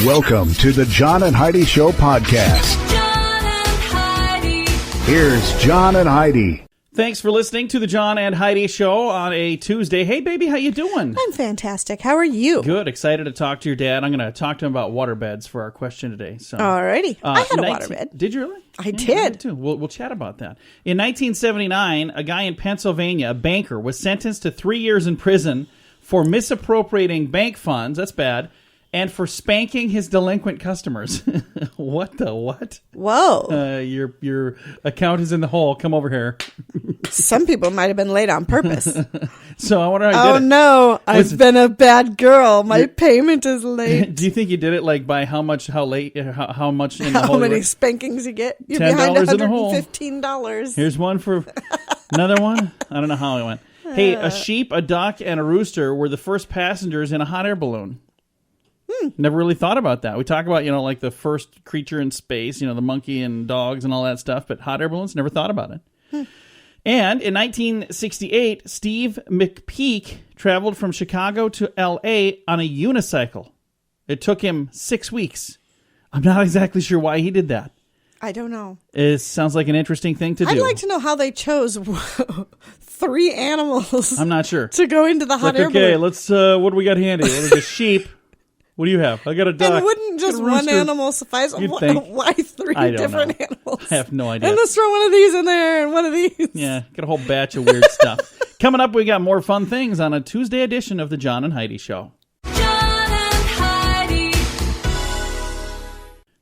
Welcome to the John and Heidi Show podcast. John and Heidi. Here's John and Heidi. Thanks for listening to the John and Heidi Show on a Tuesday. Hey, baby, how you doing? I'm fantastic. How are you? Good. Excited to talk to your dad. I'm going to talk to him about waterbeds for our question today. So, Alrighty. I had a waterbed. Did you really? I did. Too. We'll chat about that. In 1979, a guy in Pennsylvania, a banker, was sentenced to 3 years in prison for misappropriating bank funds. That's bad. And for spanking his delinquent customers. What the what? Whoa. Your account is in the hole. Come over here. Some people might have been late on purpose. So I wonder how you did it. Oh, no. I've been a bad girl. My payment is late. Do you think you did it like by how much, how late, how much in the How hole? many spankings you get? You're $10 behind in the hole. $115. Here's one for another one. I don't know how it went. Hey, a sheep, a duck, and a rooster were the first passengers in a hot air balloon. Never really thought about that. We talk about, like the first creature in space, the monkey and dogs and all that stuff, but hot air balloons, never thought about it. And in 1968, Steve McPeak traveled from Chicago to L.A. on a unicycle. It took him 6 weeks. I'm not exactly sure why he did that. I don't know. It sounds like an interesting thing to do. I'd like to know how they chose 3 animals. I'm not sure. To go into the hot air okay, balloon. let's, what do we got handy? What is a sheep? What do you have? I got a duck. And wouldn't just a one rooster. animal suffice? You'd think. Why 3 I don't different know. animals? I have no idea. And let's throw one of these in there and one of these. Yeah, got a whole batch of weird stuff. Coming up, we got more fun things on a Tuesday edition of the John and Heidi Show. John and Heidi.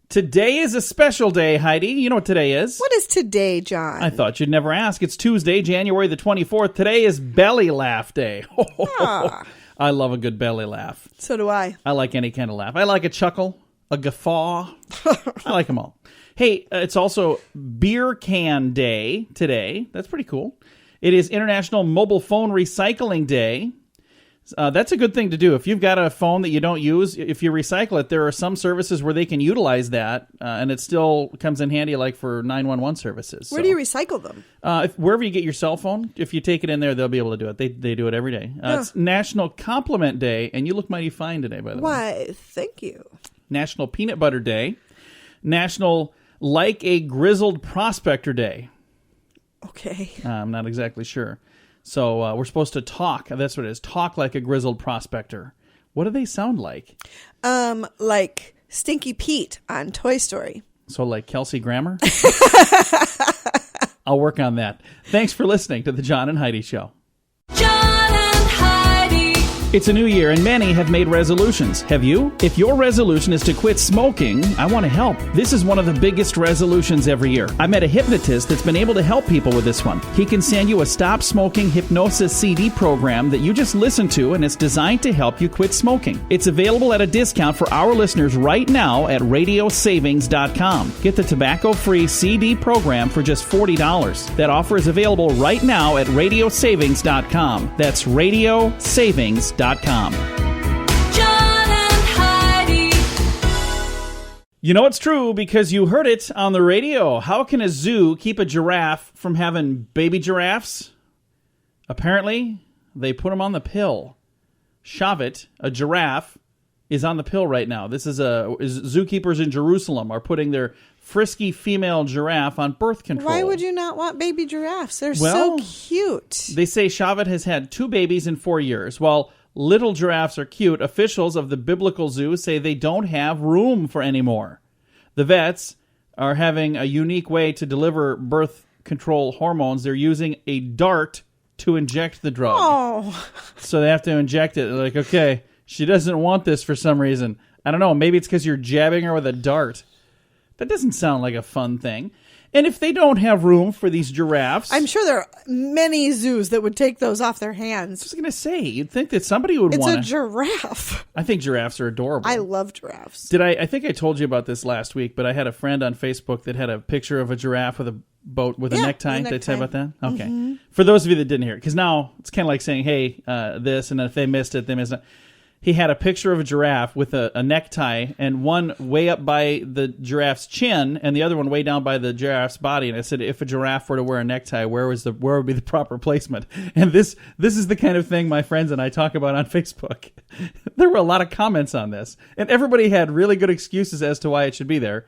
Today is a special day, Heidi. You know what today is? What is today, John? I thought you'd never ask. It's Tuesday, January the 24th. Today is Belly Laugh Day. Ah. I love a good belly laugh. So do I. I like any kind of laugh. I like a chuckle, a guffaw. I like them all. Hey, it's also Beer Can Day today. That's pretty cool. It is International Mobile Phone Recycling Day. That's a good thing to do. If you've got a phone that you don't use, if you recycle it, there are some services where they can utilize that, and it still comes in handy, like for 911 services. Where do you recycle them? Wherever you get your cell phone, if you take it in there, they'll be able to do it. They do it every day. It's National Compliment Day, and you look mighty fine today, by the way. Why, thank you. National Peanut Butter Day. National Like a Grizzled Prospector Day. Okay. I'm not exactly sure. So we're supposed to talk. That's what it is. Talk like a grizzled prospector. What do they sound like? Like Stinky Pete on Toy Story. So like Kelsey Grammer? I'll work on that. Thanks for listening to the John and Heidi Show. John and Heidi. It's a new year, and many have made resolutions. Have you? If your resolution is to quit smoking, I want to help. This is one of the biggest resolutions every year. I met a hypnotist that's been able to help people with this one. He can send you a Stop Smoking Hypnosis CD program that you just listen to, and it's designed to help you quit smoking. It's available at a discount for our listeners right now at radiosavings.com. Get the tobacco-free CD program for just $40. That offer is available right now at radiosavings.com. That's radiosavings.com. John and Heidi. You know it's true because you heard it on the radio. How can a zoo keep a giraffe from having baby giraffes? Apparently, they put them on the pill. Shavit, a giraffe, is on the pill right now. This is zookeepers in Jerusalem are putting their frisky female giraffe on birth control. Why would you not want baby giraffes? They're Well, so cute. They say Shavit has had 2 babies in 4 years. While little giraffes are cute, officials of the biblical zoo say they don't have room for any more. The vets are having a unique way to deliver birth control hormones. They're using a dart to inject the drug. Oh. So they have to inject it. They're like, okay, she doesn't want this for some reason. I don't know. Maybe it's because you're jabbing her with a dart. That doesn't sound like a fun thing. And if they don't have room for these giraffes... I'm sure there are many zoos that would take those off their hands. I was going to say, you'd think that somebody would It's want a giraffe. I think giraffes are adorable. I love giraffes. I think I told you about this last week, but I had a friend on Facebook that had a picture of a giraffe with a boat with a necktie. Did I tell you about that? Okay. Mm-hmm. For those of you that didn't hear it, because now it's kind of like saying, hey, this, and if they missed it, they missed it. he had a picture of a giraffe with a necktie, and one way up by the giraffe's chin and the other one way down by the giraffe's body. And I said, if a giraffe were to wear a necktie, where would be the proper placement? And this is the kind of thing my friends and I talk about on Facebook. There were a lot of comments on this, and everybody had really good excuses as to why it should be there.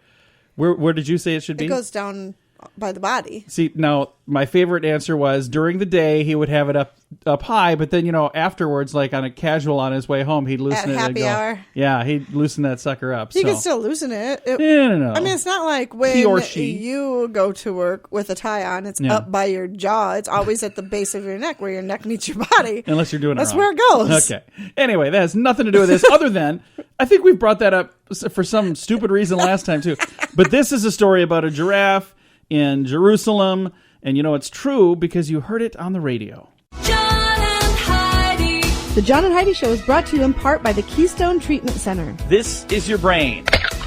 Where did you say it should be? It goes down by the body. See, now, my favorite answer was during the day he would have it up high, but then, afterwards, like on a casual on his way home, he'd loosen At it. happy hour. Yeah, he'd loosen that sucker up. You can still loosen it. No. I mean, it's not like when He or she. you go to work with a tie on, it's up by your jaw. It's always at the base of your neck where your neck meets your body. Unless you're doing it That's wrong. where it goes. Okay. Anyway, that has nothing to do with this other than, I think we brought that up for some stupid reason last time too. But this is a story about a giraffe in Jerusalem, and it's true because you heard it on the radio. John and Heidi. The John and Heidi Show is brought to you in part by the Keystone Treatment Center. This is your brain,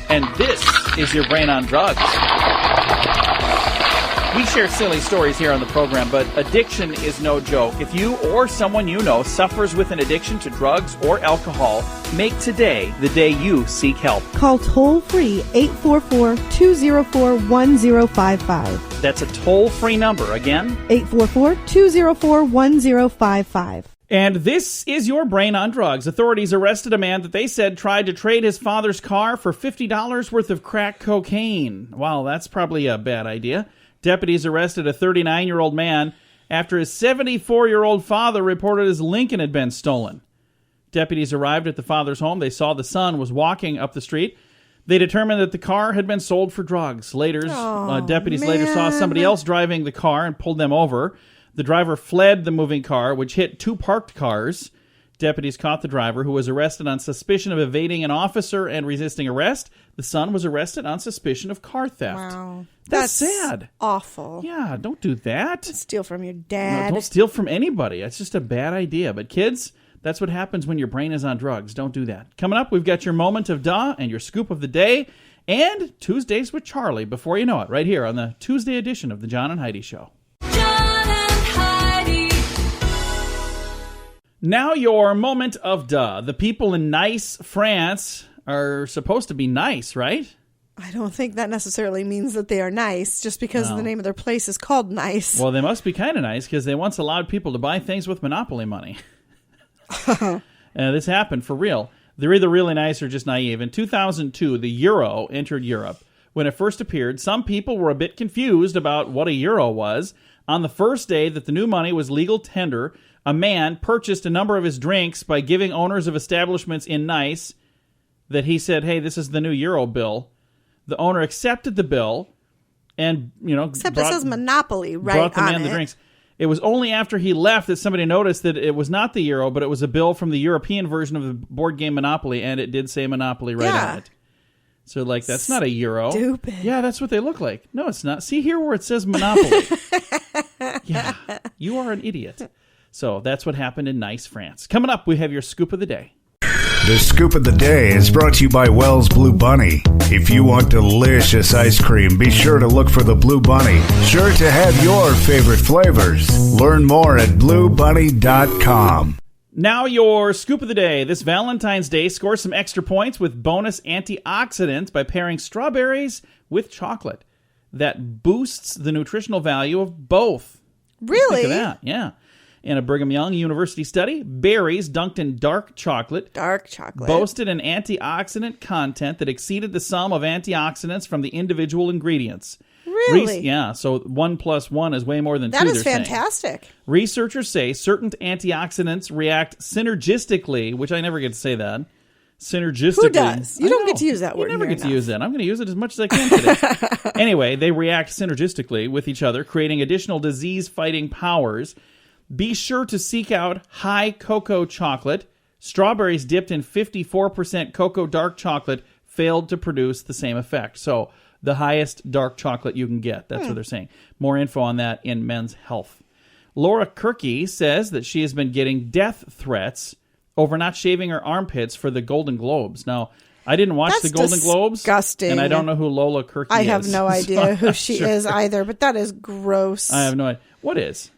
and this is your brain on drugs. We share silly stories here on the program, but addiction is no joke. If you or someone you know suffers with an addiction to drugs or alcohol, make today the day you seek help. Call toll-free 844-204-1055. That's a toll-free number. Again, 844-204-1055. And this is your brain on drugs. Authorities arrested a man that they said tried to trade his father's car for $50 worth of crack cocaine. Wow, that's probably a bad idea. Deputies arrested a 39-year-old man after his 74-year-old father reported his Lincoln had been stolen. Deputies arrived at the father's home. They saw the son was walking up the street. They determined that the car had been sold for drugs. Deputies later saw somebody else driving the car and pulled them over. The driver fled the moving car, which hit two parked cars. Deputies caught the driver, who was arrested on suspicion of evading an officer and resisting arrest. The son was arrested on suspicion of car theft. Wow. That's sad. Awful. Yeah, don't do that. Steal from your No, dad. don't steal from anybody. It's just a bad idea. But kids, that's what happens when your brain is on drugs. Don't do that. Coming up, we've got your moment of duh and your scoop of the day and Tuesdays with Charlie before you know it, right here on the Tuesday edition of the John and Heidi Show. John and Heidi. Now your moment of duh. The people in Nice, France are supposed to be nice, right? I don't think that necessarily means that they are nice, just because the name of their place is called Nice. Well, they must be kind of nice because they once allowed people to buy things with Monopoly money. This happened for real. They're either really nice or just naive. In 2002, the euro entered Europe. When it first appeared, some people were a bit confused about what a euro was. On the first day that the new money was legal tender, a man purchased a number of his drinks by giving owners of establishments in Nice that he said, hey, this is the new euro bill. The owner accepted the bill and, Except it says Monopoly right brought the on man it. the drinks. It was only after he left that somebody noticed that it was not the euro, but it was a bill from the European version of the board game Monopoly, and it did say Monopoly right on it. So, that's not a euro. Stupid. Yeah, that's what they look like. No, it's not. See here where it says Monopoly. Yeah, you are an idiot. So, that's what happened in Nice, France. Coming up, we have your scoop of the day. The Scoop of the Day is brought to you by Wells Blue Bunny. If you want delicious ice cream, be sure to look for the Blue Bunny. Sure to have your favorite flavors. Learn more at bluebunny.com. Now your scoop of the day. This Valentine's Day, score some extra points with bonus antioxidants by pairing strawberries with chocolate. That boosts the nutritional value of both. Really? Think of that, yeah. In a Brigham Young University study, berries dunked in dark chocolate boasted an antioxidant content that exceeded the sum of antioxidants from the individual ingredients. Really? Yeah, so 1 + 1 is way more than 2. That is they're saying. fantastic. Researchers say certain antioxidants react synergistically, which I never get to say that. Synergistically. Who does? You I don't know. get to use that word You never here get to enough. use that. I'm going to use it as much as I can today. Anyway, they react synergistically with each other, creating additional disease-fighting powers. Be sure to seek out high cocoa chocolate. Strawberries dipped in 54% cocoa dark chocolate failed to produce the same effect. So the highest dark chocolate you can get. That's what they're saying. More info on that in Men's Health. Laura Kirky says that she has been getting death threats over not shaving her armpits for the Golden Globes. Now, I didn't watch the Golden Globes. Disgusting. And I don't know who Lola Kirky is. I have no idea So who she is either, but that is gross. I have no idea. What is?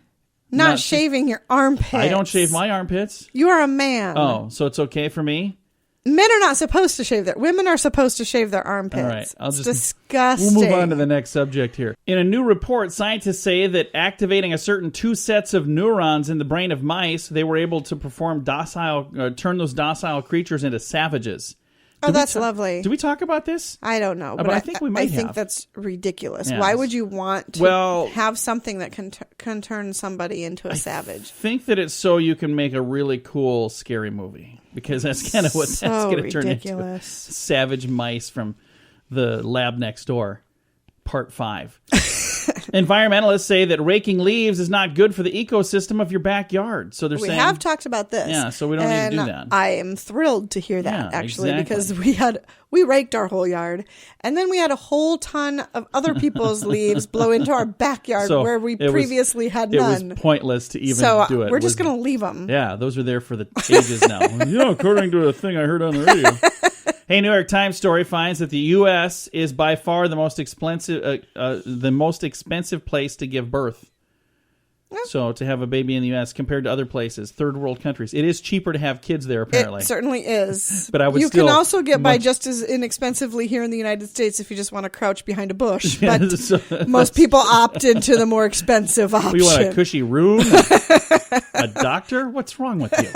Not shaving your armpits. I don't shave my armpits. You are a man. Oh, so it's okay for me? Men are not supposed to shave their... Women are supposed to shave their armpits. All right. It's disgusting. We'll move on to the next subject here. In a new report, scientists say that activating a certain 2 sets of neurons in the brain of mice, they were able to turn those docile creatures into savages. Oh, that's lovely. Did we talk about this? I don't know, but I think we might I think have. that's ridiculous. Yes. Why would you want to have something that can turn somebody into a savage? I think that it's so you can make a really cool, scary movie. Because that's kind of what that's going to turn into. Savage mice from the lab next door, part 5. Environmentalists say that raking leaves is not good for the ecosystem of your backyard. So they're saying... We have talked about this. Yeah, so we don't need to do that. I am thrilled to hear that, actually, because we raked our whole yard, and then we had a whole ton of other people's leaves blow into our backyard where we previously had none. It was pointless to even do it. We're just going to leave them. Yeah, those are there for the ages now. According to a thing I heard on the radio. Hey, New York Times story finds that the U.S. is by far the most expensive place to give birth. So to have a baby in the U.S. compared to other places, third world countries, it is cheaper to have kids there. Apparently, it certainly is. But you can also get by just as inexpensively here in the United States if you just want to crouch behind a bush. But most people opt into the more expensive option. We want a cushy room, a doctor. What's wrong with you?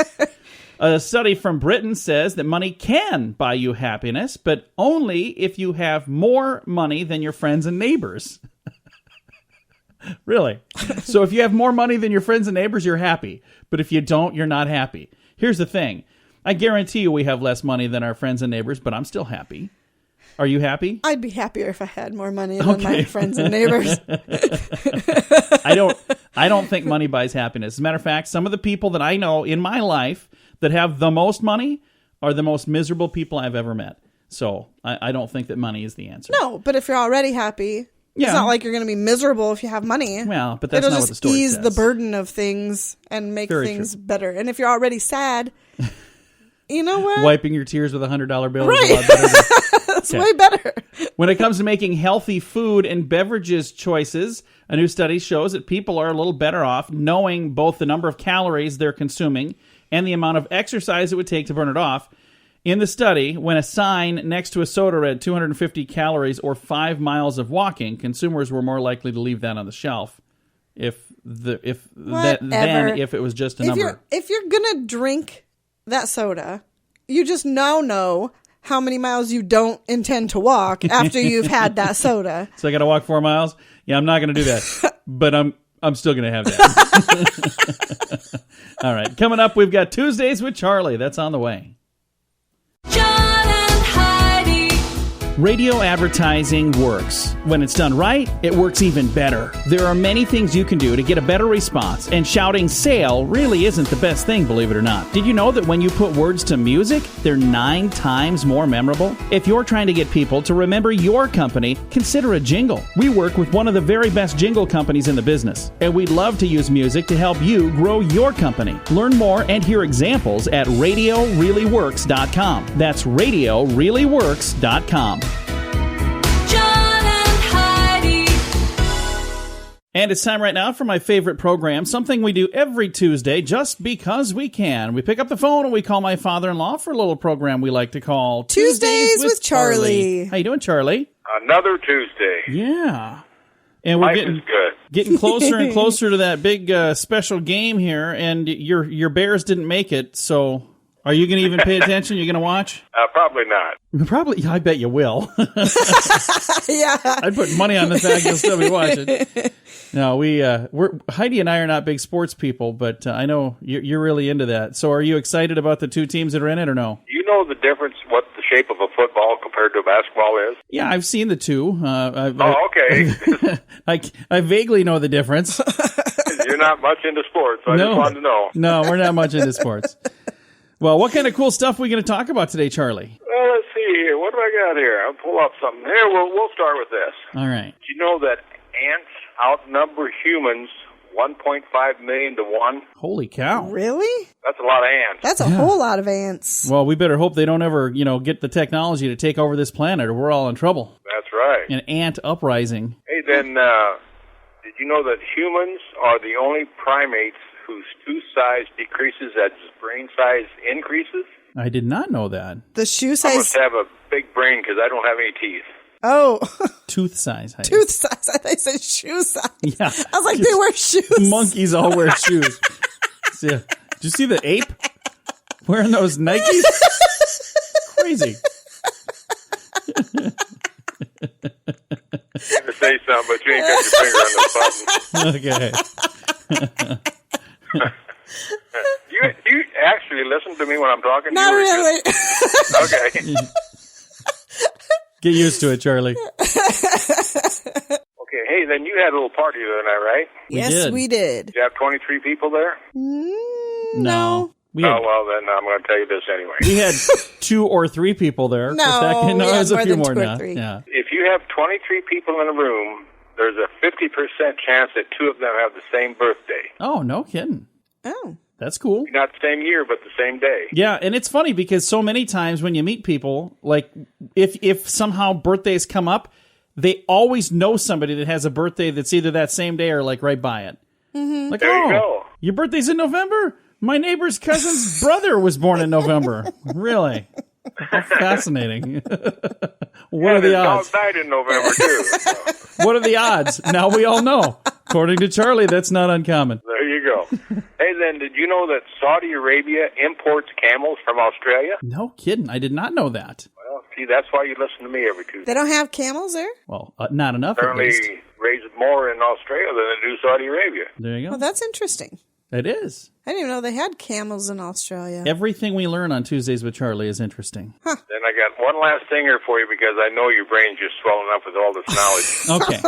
A study from Britain says that money can buy you happiness, but only if you have more money than your friends and neighbors. Really? So if you have more money than your friends and neighbors, you're happy. But if you don't, you're not happy. Here's the thing. I guarantee you we have less money than our friends and neighbors, but I'm still happy. Are you happy? I'd be happier if I had more money than my friends and neighbors. I don't think money buys happiness. As a matter of fact, some of the people that I know in my life that have the most money are the most miserable people I've ever met. So I don't think that money is the answer. No, but if you're already happy, it's not like you're going to be miserable if you have money. Well, but that's not what the story says. It'll just ease the burden of things and make things better. And if you're already sad, you know what? Wiping your tears with $100 bill is a lot better. That's way better. When it comes to making healthy food and beverages choices, a new study shows that people are a little better off knowing both the number of calories they're consuming and the amount of exercise it would take to burn it off. In the study, when a sign next to a soda read 250 calories or 5 miles of walking, consumers were more likely to leave that on the shelf than if it was just a number. If you're going to drink that soda, you just now know how many miles you don't intend to walk after you've had that soda. So I got to walk 4 miles? Yeah, I'm not going to do that. But I'm still going to have that. All right. Coming up, we've got Tuesdays with Charlie. That's on the way. John and Heidi. Radio advertising works. When it's done right, it works even better. There are many things you can do to get a better response, and shouting sale really isn't the best thing, believe it or not. Did you know that when you put words to music, they're 9 times more memorable? If you're trying to get people to remember your company, consider a jingle. We work with one of the very best jingle companies in the business, and we'd love to use music to help you grow your company. Learn more and hear examples at RadioReallyWorks.com. That's RadioReallyWorks.com. And it's time right now for my favorite program, something we do every Tuesday just because we can. We pick up the phone and we call my father-in-law for a little program we like to call Tuesdays with Charlie. How you doing, Charlie? Another Tuesday. Yeah. And we're getting closer and closer to that big special game here, and your Bears didn't make it, so are you going to even pay attention? You're going to watch? Probably not. Probably. I bet you will. Yeah. I'd put money on the fact you'll still be watching. No, we're Heidi and I are not big sports people, but I know you're really into that. So are you excited about the two teams that are in it or no? You know the difference, what the shape of a football compared to a basketball is? Yeah, I've seen the two. Okay. I vaguely know the difference. You're not much into sports, so I just wanted to know. No, we're not much into sports. Well, what kind of cool stuff are we going to talk about today, Charlie? Well, let's see here. What do I got here? I'll pull up something. Here, we'll start with this. All right. Did you know that ants outnumber humans 1.5 million to 1? Holy cow. Really? That's a lot of ants. That's a whole lot of ants. Well, we better hope they don't ever, get the technology to take over this planet or we're all in trouble. That's right. An ant uprising. Hey, then, Did you know that humans are the only primates whose tooth size decreases as brain size increases? I did not know that. The shoe I size. must have a big brain because I don't have any teeth. Oh, Tooth size. Heidi. tooth size. I thought they said shoe size. Yeah. I was like, they wear shoes. Monkeys all wear shoes. So, did you see the ape wearing those Nikes? Crazy. I'm going to say something, but you ain't got your finger on the button. Okay. You actually listen to me when I'm talking? Not really. Okay. Get used to it, Charlie. Okay, hey, then you had a little party the other night, right? Yes, we did. Did you have 23 people there? No. We had, well, then I'm going to tell you this anyway. we had 2 or 3 people there. No, it we had was a more few than more 2 or now. 3. Yeah. If you have 23 people in a room, there's a 50% chance that 2 of them have the same birthday. Oh, no kidding. Oh. That's cool. Not the same year, but the same day. Yeah, and it's funny because so many times when you meet people, like if somehow birthdays come up, they always know somebody that has a birthday that's either that same day or like right by it. Mm-hmm. Like, There you go. Your birthday's in November? My neighbor's cousin's brother was born in November. Really? How fascinating. What are the odds? Dog died in November, too. So. What are the odds? Now we all know. According to Charlie, that's not uncommon. There you go. Hey, then, did you know that Saudi Arabia imports camels from Australia? No kidding. I did not know that. Well, see, that's why you listen to me every Tuesday. They don't have camels there? Well, not enough at Apparently least. raise more in Australia than they do Saudi Arabia. There you go. Well, that's interesting. It is. I didn't even know they had camels in Australia. Everything we learn on Tuesdays with Charlie is interesting. Then I got one last thing here for you because I know your brain's just swelling up with all this knowledge. Okay.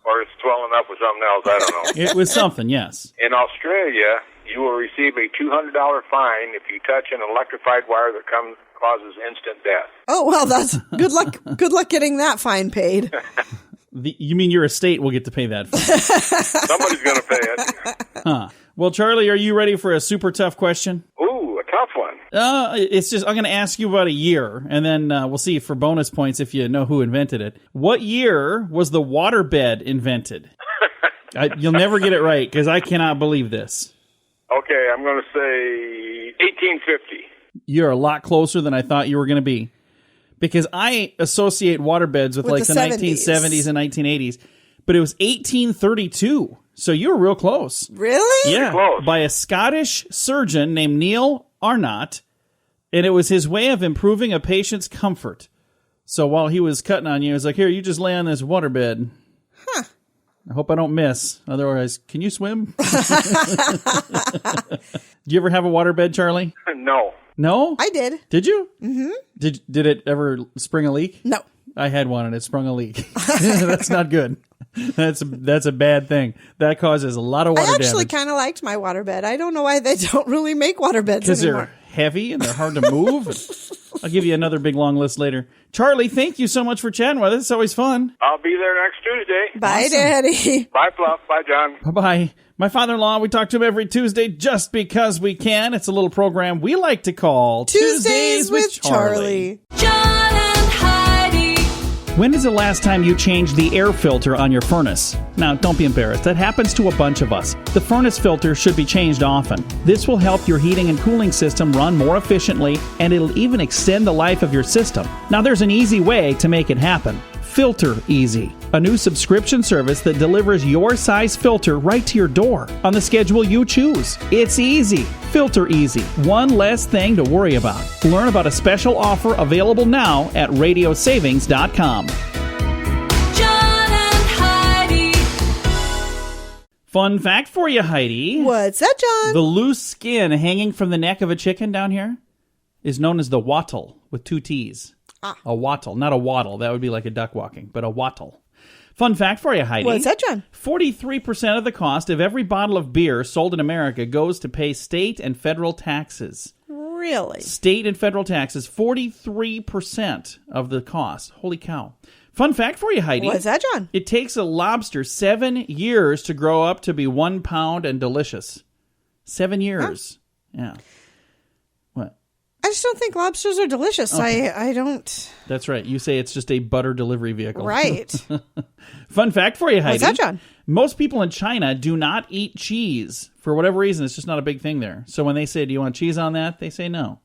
Or it's swelling up with something else, I don't know. It was something, yes. In Australia, you will receive a $200 fine if you touch an electrified wire that causes instant death. Oh, well, that's good luck. Good luck getting that fine paid. You mean your estate will get to pay that fine? Somebody's going to pay it. Huh. Well, Charlie, are you ready for a super tough question? Ooh, a tough one. It's just, I'm going to ask you about a year, and then we'll see for bonus points if you know who invented it. What year was the waterbed invented? You'll never get it right, because I cannot believe this. Okay, I'm going to say 1850. You're a lot closer than I thought you were going to be. Because I associate waterbeds with like the 1970s and 1980s, but it was 1832. So you were real close. Really? Yeah. Close. By a Scottish surgeon named Neil Arnott, and it was his way of improving a patient's comfort. So while he was cutting on you, he was like, here, you just lay on this waterbed. Huh. I hope I don't miss. Otherwise, can you swim? Do you ever have a waterbed, Charlie? No. No? I did. Did you? Mm-hmm. Did it ever spring a leak? No. I had one and it sprung a leak. That's not good. That's a bad thing. That causes a lot of water I damage. actually kind of liked my waterbed. I don't know why they don't really make waterbeds Because anymore. they're heavy and they're hard to move. I'll give you another big long list later. Charlie, thank you so much for chatting with us. It's always fun. I'll be there next Tuesday. Bye, Awesome. Daddy. Bye, Fluff. Bye, John. Bye-bye. My father-in-law, we talk to him every Tuesday just because we can. It's a little program we like to call Tuesdays with Charlie. John and Heidi. When is the last time you changed the air filter on your furnace? Now, don't be embarrassed. That happens to a bunch of us. The furnace filter should be changed often. This will help your heating and cooling system run more efficiently, and it'll even extend the life of your system. Now, there's an easy way to make it happen. Filter Easy, a new subscription service that delivers your size filter right to your door on the schedule you choose. It's easy. Filter Easy. One less thing to worry about. Learn about a special offer available now at radiosavings.com. John and Heidi. Fun fact for you, Heidi. What's that, John? The loose skin hanging from the neck of a chicken down here is known as the wattle with 2 T's. A wattle, not a waddle. That would be like a duck walking, but a wattle. Fun fact for you, Heidi. What's that, John? 43% of the cost of every bottle of beer sold in America goes to pay state and federal taxes. Really? State and federal taxes, 43% of the cost. Holy cow. Fun fact for you, Heidi. What's that, John? It takes a lobster 7 years to grow up to be 1 pound and delicious. 7 years. Yeah. What? I just don't think lobsters are delicious. Okay. I don't. That's right. You say it's just a butter delivery vehicle. Right. Fun fact for you, Heidi. What's that, John? Most people in China do not eat cheese. For whatever reason, it's just not a big thing there. So when they say, do you want cheese on that? They say no.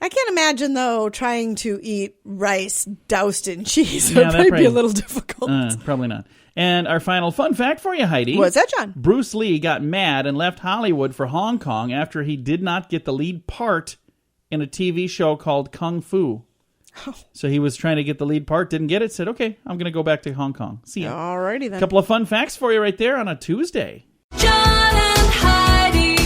I can't imagine, though, trying to eat rice doused in cheese. It would probably be a little difficult. Probably not. And our final fun fact for you, Heidi. What's that, John? Bruce Lee got mad and left Hollywood for Hong Kong after he did not get the lead part in a TV show called Kung Fu. Oh. So he was trying to get the lead part, didn't get it, said, okay, I'm going to go back to Hong Kong. See ya. Alrighty then. A couple of fun facts for you right there on a Tuesday. John and Heidi.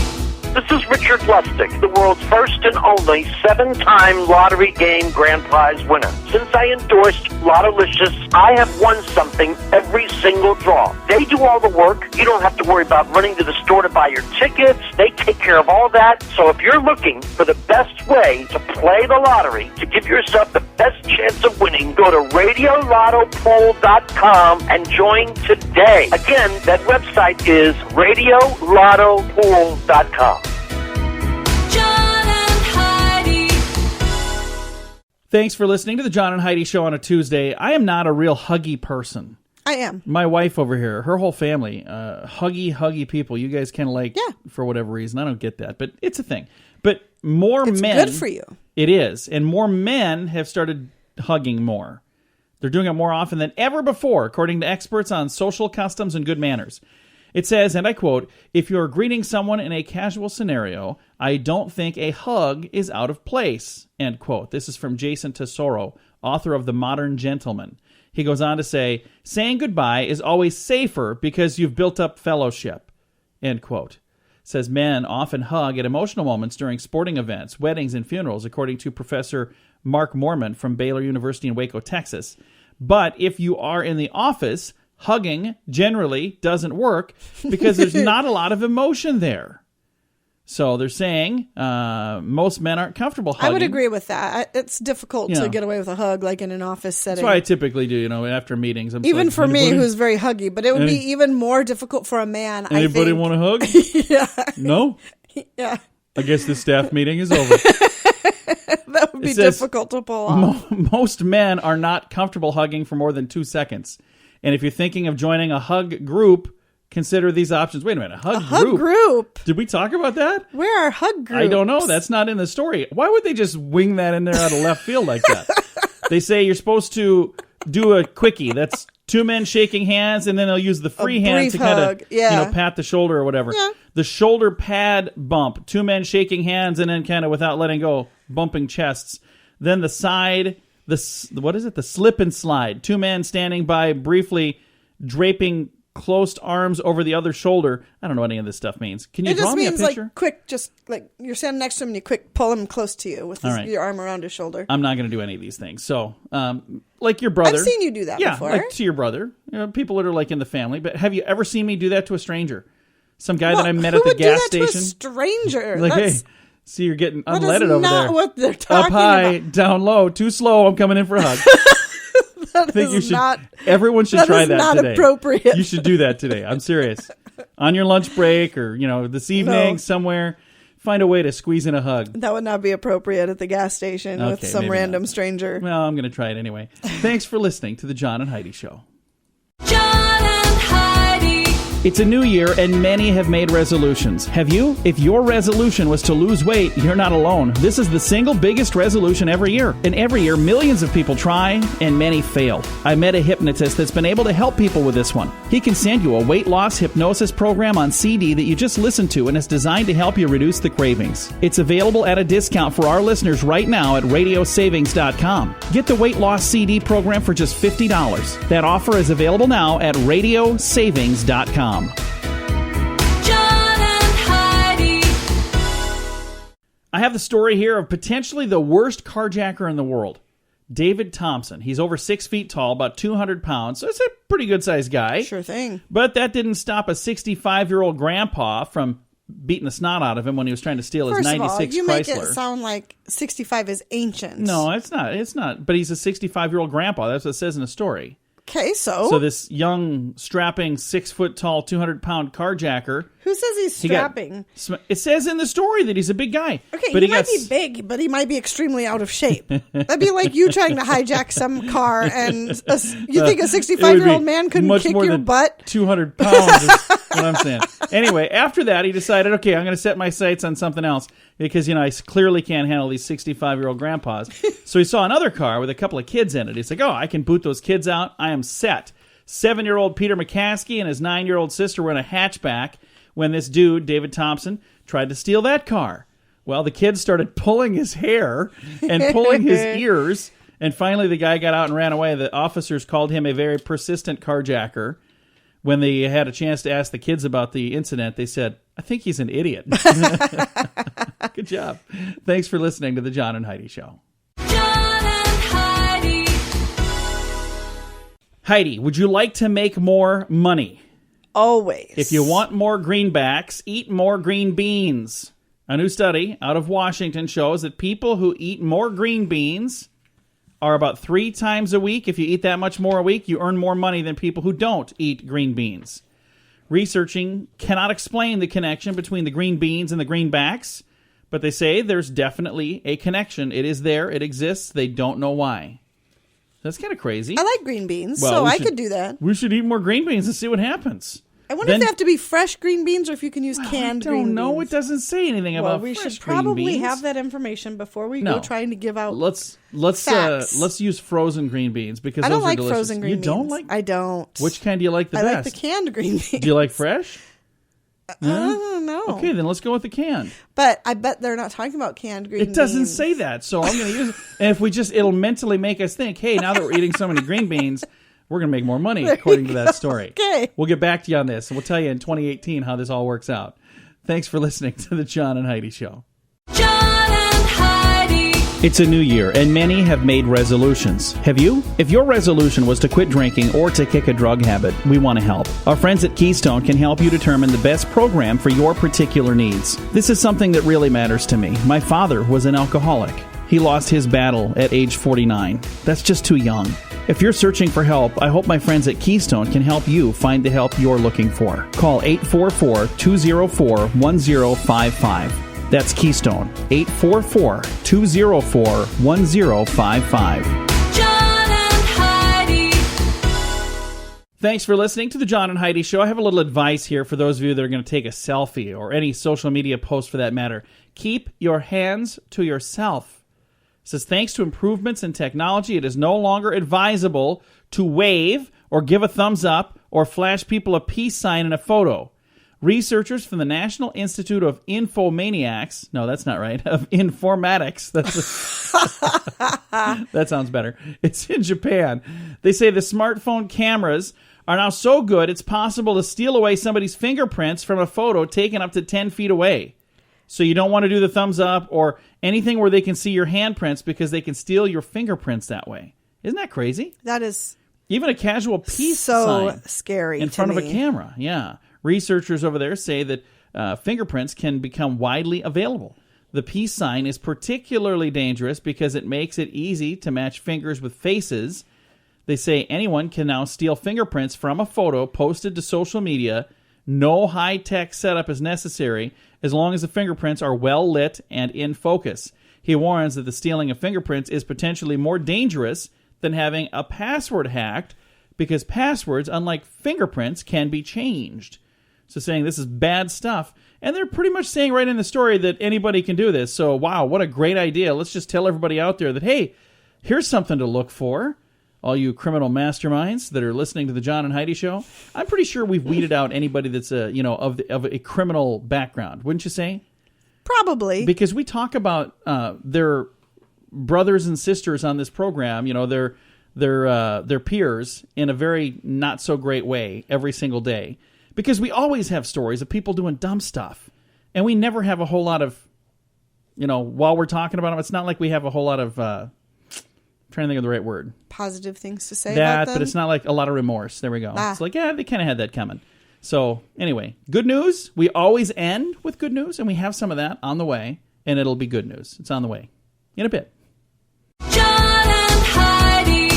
This is Richard Lustig, the world's first and only 7-time lottery game grand prize winner. Since I endorsed Lottolicious, I have won something every single draw. They do all the work. You don't have to worry about running to the store to buy your tickets. They take care of all that. So if you're looking for the best way to play the lottery, to give yourself the best chance of winning, go to RadioLottoPool.com and join today. Again, that website is RadioLottoPool.com. John and Heidi. Thanks for listening to the John and Heidi Show on a Tuesday. I am not a real huggy person. I am. My wife over here, her whole family, huggy people. You guys kind of like, for whatever reason. I don't get that, but it's a thing. But more men. It's good for you. It is. And more men have started hugging more. They're doing it more often than ever before, according to experts on social customs and good manners. It says, and I quote, if you're greeting someone in a casual scenario, I don't think a hug is out of place, end quote. This is from Jason Tesoro, author of The Modern Gentleman. He goes on to say, saying goodbye is always safer because you've built up fellowship, end quote. Says men often hug at emotional moments during sporting events, weddings, and funerals, according to Professor Mark Mormon from Baylor University in Waco, Texas. But if you are in the office, hugging generally doesn't work because there's not a lot of emotion there. So they're saying most men aren't comfortable hugging. I would agree with that. It's difficult to get away with a hug like in an office setting. That's what I typically do, after meetings. I'm even like, for me, who's very huggy. But it would be even more difficult for a man, Anybody want to hug? Yeah. No? Yeah. I guess the staff meeting is over. That would be difficult to pull off. Most men are not comfortable hugging for more than 2 seconds. And if you're thinking of joining a hug group, consider these options. Wait a minute, a hug group? Did we talk about that? Where are hug groups? I don't know. That's not in the story. Why would they just wing that in there out of left field like that? They say you're supposed to do a quickie. That's 2 men shaking hands, and then they'll use the free hand to kind of pat the shoulder or whatever. Yeah. The shoulder pad bump, 2 men shaking hands, and then kind of without letting go, bumping chests. Then the side, the slip and slide. 2 men standing by, briefly draping closed arms over the other shoulder. I don't know what any of this stuff means. Can you draw me a picture? It just means like quick, just like you're standing next to him and you quick pull him close to you with your arm around his shoulder. I'm not going to do any of these things. So, like your brother. I've seen you do that before. Yeah, like to your brother. People that are like in the family. But have you ever seen me do that to a stranger? Some guy that I met at the gas station. To a stranger? Like, hey, see, you're getting unleaded over there. That's not what they're talking Up high, about. down low, too slow. I'm coming in for a hug. Everyone should try that today. That is not appropriate. You should do that today. I'm serious. On your lunch break or, this evening somewhere, find a way to squeeze in a hug. That would not be appropriate at the gas station with some random stranger. Well, I'm going to try it anyway. Thanks for listening to the John and Heidi Show. John and Heidi. It's a new year, and many have made resolutions. Have you? If your resolution was to lose weight, you're not alone. This is the single biggest resolution every year. And every year, millions of people try, and many fail. I met a hypnotist that's been able to help people with this one. He can send you a weight loss hypnosis program on CD that you just listen to, and it's designed to help you reduce the cravings. It's available at a discount for our listeners right now at radiosavings.com. Get the weight loss CD program for just $50. That offer is available now at radiosavings.com. John and Heidi. I have the story here of potentially the worst carjacker in the world. David Thompson. He's over 6 feet tall, about 200 pounds, so it's a pretty good-sized guy. Sure thing. But that didn't stop a 65-year-old grandpa from beating the snot out of him when he was trying to steal his 96 Chrysler. First of all, you make it sound like 65 is ancient. No, it's not. It's not. But he's a 65-year-old grandpa. That's what it says in the story. Okay, So this young, strapping, 6-foot-tall, 200-pound carjacker. Who says he's strapping? It says in the story that he's a big guy. Okay, but he might be big, but he might be extremely out of shape. That'd be like you trying to hijack some car, and you think a 65-year-old man couldn't kick your butt? 200 pounds is what I'm saying. Anyway, after that, he decided, okay, I'm going to set my sights on something else because, I clearly can't handle these 65-year-old grandpas. So he saw another car with a couple of kids in it. He's like, I can boot those kids out. I am set. 7-year-old Peter McCaskey and his 9-year-old sister were in a hatchback when this dude, David Thompson, tried to steal that car. Well, the kids started pulling his hair and pulling his ears, and finally the guy got out and ran away. The officers called him a very persistent carjacker. When they had a chance to ask the kids about the incident, they said, I think he's an idiot. Good job. Thanks for listening to the John and Heidi Show. John and Heidi. Heidi, would you like to make more money? Always. If you want more greenbacks, eat more green beans. A new study out of Washington shows that people who eat more green beans are about 3 times a week. If you eat that much more a week, you earn more money than people who don't eat green beans. Researching cannot explain the connection between the green beans and the greenbacks, but they say there's definitely a connection. It is there. It exists. They don't know why. That's kind of crazy. I like green beans, so I could do that. We should eat more green beans and see what happens. I wonder if they have to be fresh green beans or if you can use canned green beans. I don't know. It doesn't say anything about fresh green beans. We should probably have that information before we go trying to give out Let's use frozen green beans because I don't those are like delicious. Frozen green beans. You don't like? I don't. Which kind do you like the best? I like the canned green beans. Do you like fresh? I don't know. Okay, then let's go with the canned. But I bet they're not talking about canned green beans. It doesn't say that, so I'm going to use it. And if it'll mentally make us think, hey, now that we're eating so many green beans, we're going to make more money, according to that story. Okay. We'll get back to you on this, and we'll tell you in 2018 how this all works out. Thanks for listening to the John and Heidi Show. John and Heidi. It's a new year, and many have made resolutions. Have you? If your resolution was to quit drinking or to kick a drug habit, we want to help. Our friends at Keystone can help you determine the best program for your particular needs. This is something that really matters to me. My father was an alcoholic. He lost his battle at age 49. That's just too young. If you're searching for help, I hope my friends at Keystone can help you find the help you're looking for. Call 844-204-1055. That's Keystone, 844-204-1055. John and Heidi. Thanks for listening to the John and Heidi Show. I have a little advice here for those of you that are going to take a selfie or any social media post for that matter. Keep your hands to yourself. It says, thanks to improvements in technology, it is no longer advisable to wave or give a thumbs up or flash people a peace sign in a photo. Researchers from the National Institute of Infomaniacs, no, that's not right, of Informatics, that sounds better. It's in Japan. They say the smartphone cameras are now so good it's possible to steal away somebody's fingerprints from a photo taken up to 10 feet away. So you don't want to do the thumbs up or anything where they can see your handprints because they can steal your fingerprints that way. Isn't that crazy? That is even a casual peace sign scary in front of a camera. Yeah. Researchers over there say that fingerprints can become widely available. The peace sign is particularly dangerous because it makes it easy to match fingers with faces. They say anyone can now steal fingerprints from a photo posted to social media. No high-tech setup is necessary as long as the fingerprints are well lit and in focus. He warns that the stealing of fingerprints is potentially more dangerous than having a password hacked because passwords, unlike fingerprints, can be changed. So saying this is bad stuff. And they're pretty much saying right in the story that anybody can do this. So, wow, what a great idea. Let's just tell everybody out there that, hey, here's something to look for. All you criminal masterminds that are listening to the John and Heidi Show, I'm pretty sure we've weeded out anybody that's of a criminal background, wouldn't you say? Probably, because we talk about their brothers and sisters on this program, their peers in a very not so great way every single day, because we always have stories of people doing dumb stuff, and we never have a whole lot of, while we're talking about them, it's not like we have a whole lot of. Trying to think of the right word. Positive things to say about them. But it's not like a lot of remorse. There we go. It's like, yeah, they kind of had that coming. So anyway, good news. We always end with good news, and we have some of that on the way, and it'll be good news. It's on the way in a bit. John and Heidi.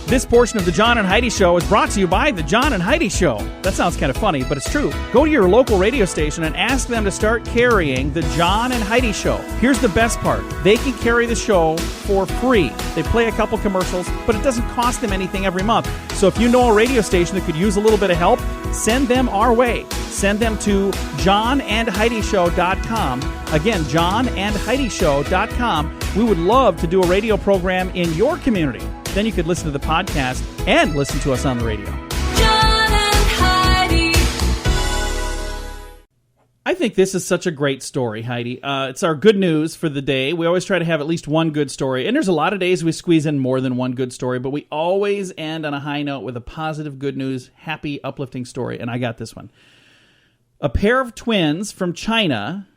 This portion of the John and Heidi Show is brought to you by the John and Heidi Show. That sounds kind of funny, but it's true. Go to your local radio station and ask them to start carrying the John and Heidi Show. Here's the best part. They can carry the show for free. They play a couple commercials, but it doesn't cost them anything every month. So if you know a radio station that could use a little bit of help, send them our way. Send them to johnandheidishow.com. Again, johnandheidishow.com. We would love to do a radio program in your community. Then you could listen to the podcast and listen to us on the radio. John and Heidi. I think this is such a great story, Heidi. It's our good news for the day. We always try to have at least one good story. And there's a lot of days we squeeze in more than one good story, but we always end on a high note with a positive, good news, happy, uplifting story. And I got this one. A pair of twins from China.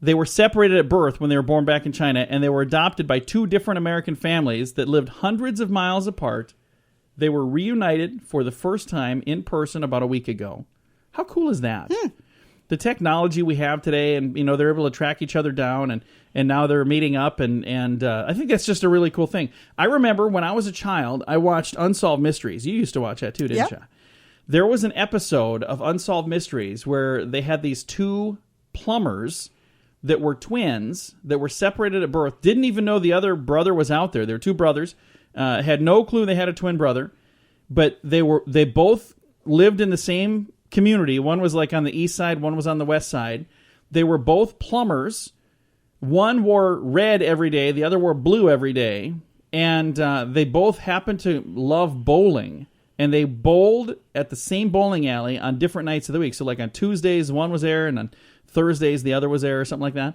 They were separated at birth when they were born back in China, and they were adopted by two different American families that lived hundreds of miles apart. They were reunited for the first time in person about a week ago. How cool is that? The technology we have today, and they're able to track each other down, and now they're meeting up, and I think that's just a really cool thing. I remember when I was a child, I watched Unsolved Mysteries. You used to watch that too, didn't you? There was an episode of Unsolved Mysteries where they had these two plumbers that were twins that were separated at birth, didn't even know the other brother was out there. They were two brothers, had no clue they had a twin brother, but they both lived in the same community. One was like on the east side, one was on the west side. They were both plumbers. One wore red every day, the other wore blue every day, and they both happened to love bowling. And they bowled at the same bowling alley on different nights of the week. So like on Tuesdays, one was there, and on Thursdays, the other was there, or something like that.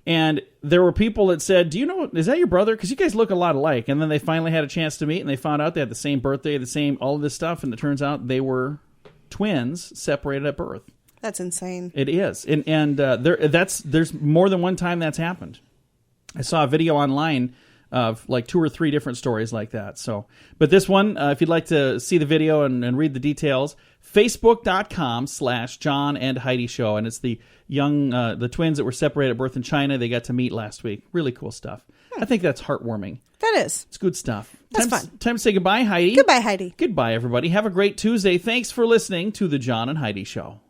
And there were people that said, do you know, is that your brother? Because you guys look a lot alike. And then they finally had a chance to meet, and they found out they had the same birthday, the same, all of this stuff. And it turns out they were twins separated at birth. That's insane. It is. And there's more than one time that's happened. I saw a video online of like 2 or 3 different stories like that. So, but this one, if you'd like to see the video and read the details, Facebook.com/John and Heidi Show. And it's the the twins that were separated at birth in China. They got to meet last week. Really cool stuff. I think that's heartwarming. That is. It's good stuff. That's fun. Time to say goodbye, Heidi. Goodbye, Heidi. Goodbye, everybody. Have a great Tuesday. Thanks for listening to the John and Heidi Show.